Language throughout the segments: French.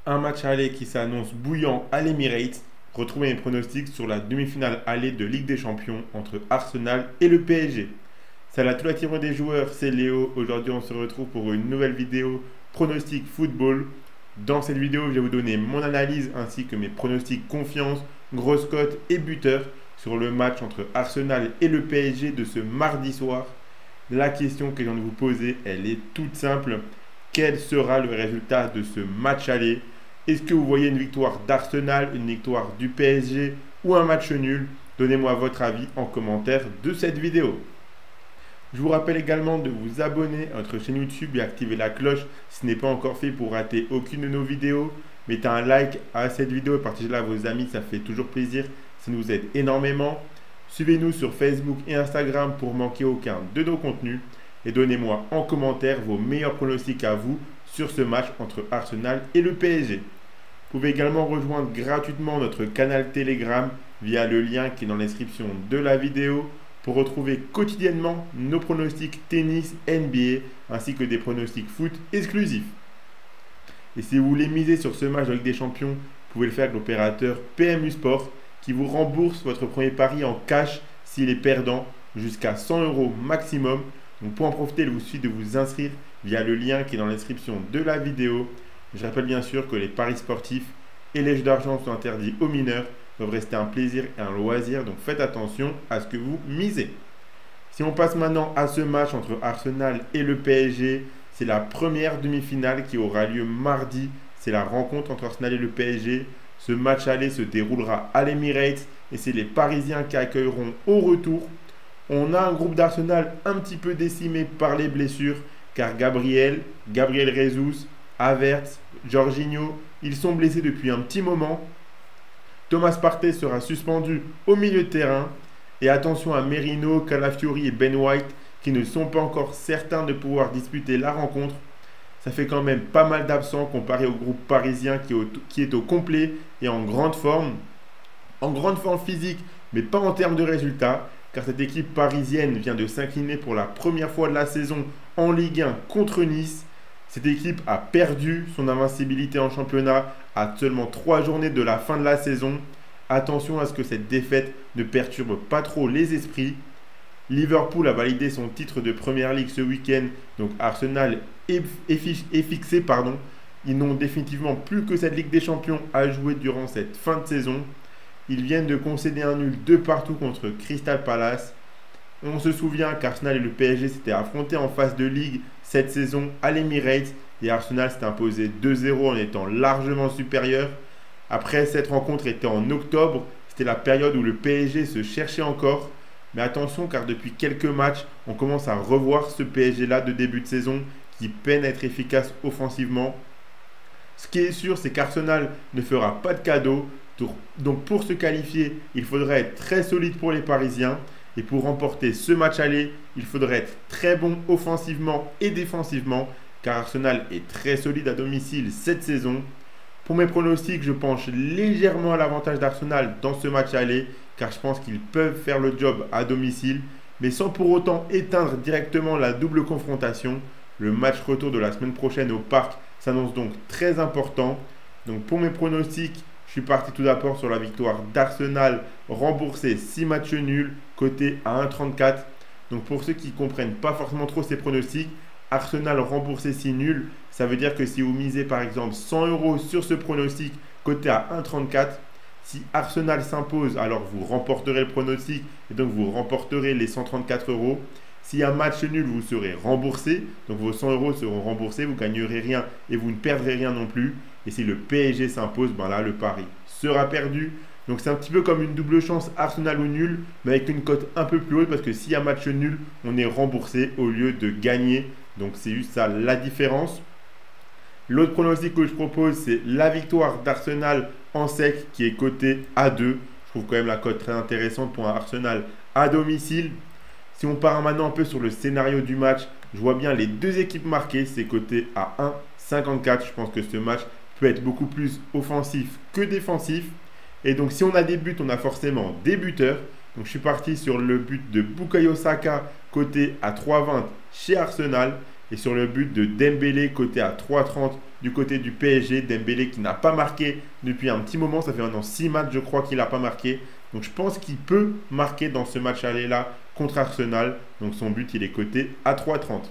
Un match aller qui s'annonce bouillant à l'Emirates. Retrouvez mes pronostics sur la demi-finale aller de Ligue des Champions entre Arsenal et le PSG. Salut à tous les tireurs des joueurs, c'est Léo. Aujourd'hui, on se retrouve pour une nouvelle vidéo pronostic football. Dans cette vidéo, je vais vous donner mon analyse ainsi que mes pronostics confiance, grosse cote et buteur sur le match entre Arsenal et le PSG de ce mardi soir. La question que je viens de vous poser, elle est toute simple. Quel sera le résultat de ce match aller? Est-ce que vous voyez une victoire d'Arsenal, une victoire du PSG ou un match nul? Donnez-moi votre avis en commentaire de cette vidéo. Je vous rappelle également de vous abonner à notre chaîne YouTube et activer la cloche si ce n'est pas encore fait pour rater aucune de nos vidéos. Mettez un like à cette vidéo et partagez-la à vos amis, ça fait toujours plaisir, ça nous aide énormément. Suivez-nous sur Facebook et Instagram pour manquer aucun de nos contenus. Et donnez-moi en commentaire vos meilleurs pronostics à vous sur ce match entre Arsenal et le PSG. Vous pouvez également rejoindre gratuitement notre canal Telegram via le lien qui est dans la description de la vidéo pour retrouver quotidiennement nos pronostics tennis, NBA ainsi que des pronostics foot exclusifs. Et si vous voulez miser sur ce match de Ligue des Champions, vous pouvez le faire avec l'opérateur PMU Sport qui vous rembourse votre premier pari en cash s'il est perdant jusqu'à 100 € maximum. Donc pour en profiter, il vous suffit de vous inscrire via le lien qui est dans la description de la vidéo. Je rappelle bien sûr que les paris sportifs et les jeux d'argent sont interdits aux mineurs, doivent rester un plaisir et un loisir, donc faites attention à ce que vous misez. Si on passe maintenant à ce match entre Arsenal et le PSG, c'est la première demi-finale qui aura lieu mardi. C'est la rencontre entre Arsenal et le PSG. Ce match aller se déroulera à l'Emirates et c'est les Parisiens qui accueilleront au retour. On a un groupe d'Arsenal un petit peu décimé par les blessures, car Gabriel Jesus, Havertz, Jorginho, ils sont blessés depuis un petit moment. Thomas Partey sera suspendu au milieu de terrain. Et attention à Merino, Calafiori et Ben White, qui ne sont pas encore certains de pouvoir disputer la rencontre. Ça fait quand même pas mal d'absents comparé au groupe parisien qui est au complet et en grande forme. En grande forme physique, mais pas en termes de résultats, car cette équipe parisienne vient de s'incliner pour la première fois de la saison en Ligue 1 contre Nice. Cette équipe a perdu son invincibilité en championnat à seulement 3 journées de la fin de la saison. Attention à ce que cette défaite ne perturbe pas trop les esprits. Liverpool a validé son titre de Première Ligue ce week-end, donc Arsenal est fixé. Ils n'ont définitivement plus que cette Ligue des Champions à jouer durant cette fin de saison. Ils viennent de concéder un nul de partout contre Crystal Palace. On se souvient qu'Arsenal et le PSG s'étaient affrontés en phase de Ligue cette saison à l'Emirates et Arsenal s'est imposé 2-0 en étant largement supérieur. Après, cette rencontre était en octobre, c'était la période où le PSG se cherchait encore. Mais attention car depuis quelques matchs, on commence à revoir ce PSG-là de début de saison qui peine à être efficace offensivement. Ce qui est sûr, c'est qu'Arsenal ne fera pas de cadeau. Donc pour se qualifier, il faudrait être très solide pour les Parisiens. Et pour remporter ce match aller, il faudrait être très bon offensivement et défensivement, car Arsenal est très solide à domicile cette saison. Pour mes pronostics, je penche légèrement à l'avantage d'Arsenal dans ce match aller, car je pense qu'ils peuvent faire le job à domicile, mais sans pour autant éteindre directement la double confrontation. Le match retour de la semaine prochaine au Parc s'annonce donc très important. Donc pour mes pronostics, je suis parti tout d'abord sur la victoire d'Arsenal remboursée 6 matchs nuls, coté à 1,34. Donc pour ceux qui ne comprennent pas forcément trop ces pronostics, Arsenal remboursé 6 nuls, ça veut dire que si vous misez par exemple 100 € sur ce pronostic coté à 1,34, si Arsenal s'impose, alors vous remporterez le pronostic et donc vous remporterez les 134 €. S'il y a un match nul, vous serez remboursé, donc vos 100 € seront remboursés, vous ne gagnerez rien et vous ne perdrez rien non plus. Et si le PSG s'impose, ben là le pari sera perdu. Donc c'est un petit peu comme une double chance Arsenal ou nul, mais avec une cote un peu plus haute parce que s'il y a un match nul, on est remboursé au lieu de gagner. Donc c'est juste ça la différence. L'autre pronostic que je propose, c'est la victoire d'Arsenal en sec qui est cotée à 2. Je trouve quand même la cote très intéressante pour un Arsenal à domicile. Si on part maintenant un peu sur le scénario du match, je vois bien les deux équipes marquées, c'est coté à 1,54. Je pense que ce match peut être beaucoup plus offensif que défensif. Et donc si on a des buts, on a forcément des buteurs. Donc je suis parti sur le but de Bukayo Saka, coté à 3,20 chez Arsenal. Et sur le but de Dembélé, côté à 3,30 du côté du PSG. Dembélé qui n'a pas marqué depuis un petit moment. Ça fait maintenant 6 matchs, je crois, qu'il n'a pas marqué. Donc je pense qu'il peut marquer dans ce match aller-là contre Arsenal. Donc son but, il est coté à 3,30.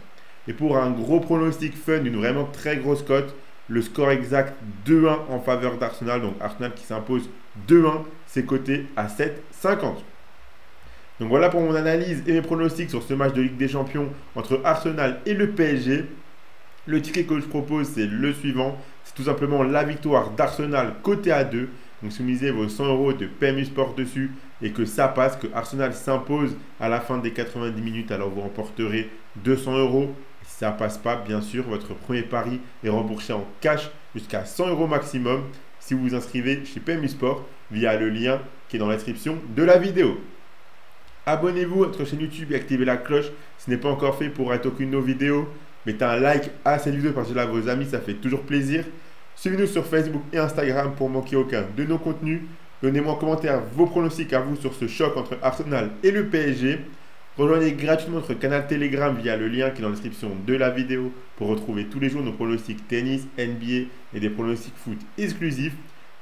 Et pour un gros pronostic fun, une vraiment très grosse cote, le score exact 2-1 en faveur d'Arsenal. Donc Arsenal qui s'impose 2-1, c'est coté à 7,50. Donc voilà pour mon analyse et mes pronostics sur ce match de Ligue des Champions entre Arsenal et le PSG. Le ticket que je propose, c'est le suivant. C'est tout simplement la victoire d'Arsenal côté à 2. Donc si vous misez vos 100 euros de PMU Sport dessus et que ça passe, que Arsenal s'impose à la fin des 90 minutes, alors vous remporterez 200 euros. Si ça ne passe pas, bien sûr, votre premier pari est remboursé en cash jusqu'à 100 euros maximum si vous vous inscrivez chez PMU Sport via le lien qui est dans la description de la vidéo. Abonnez-vous à notre chaîne YouTube et activez la cloche si ce n'est pas encore fait pour rater aucune de nos vidéos. Mettez un like à cette vidéo, partagez-la à vos amis, ça fait toujours plaisir. Suivez-nous sur Facebook et Instagram pour ne manquer aucun de nos contenus. Donnez-moi en commentaire vos pronostics à vous sur ce choc entre Arsenal et le PSG. Rejoignez gratuitement notre canal Telegram via le lien qui est dans la description de la vidéo pour retrouver tous les jours nos pronostics tennis, NBA et des pronostics foot exclusifs.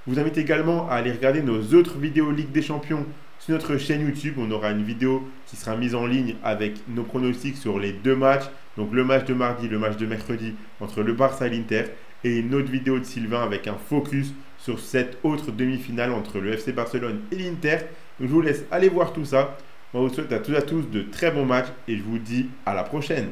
Je vous invite également à aller regarder nos autres vidéos Ligue des Champions sur notre chaîne YouTube. On aura une vidéo qui sera mise en ligne avec nos pronostics sur les deux matchs. Donc le match de mardi, le match de mercredi entre le Barça et l'Inter. Et une autre vidéo de Sylvain avec un focus sur cette autre demi-finale entre le FC Barcelone et l'Inter. Donc je vous laisse aller voir tout ça. Moi, je vous souhaite à tous de très bons matchs et je vous dis à la prochaine.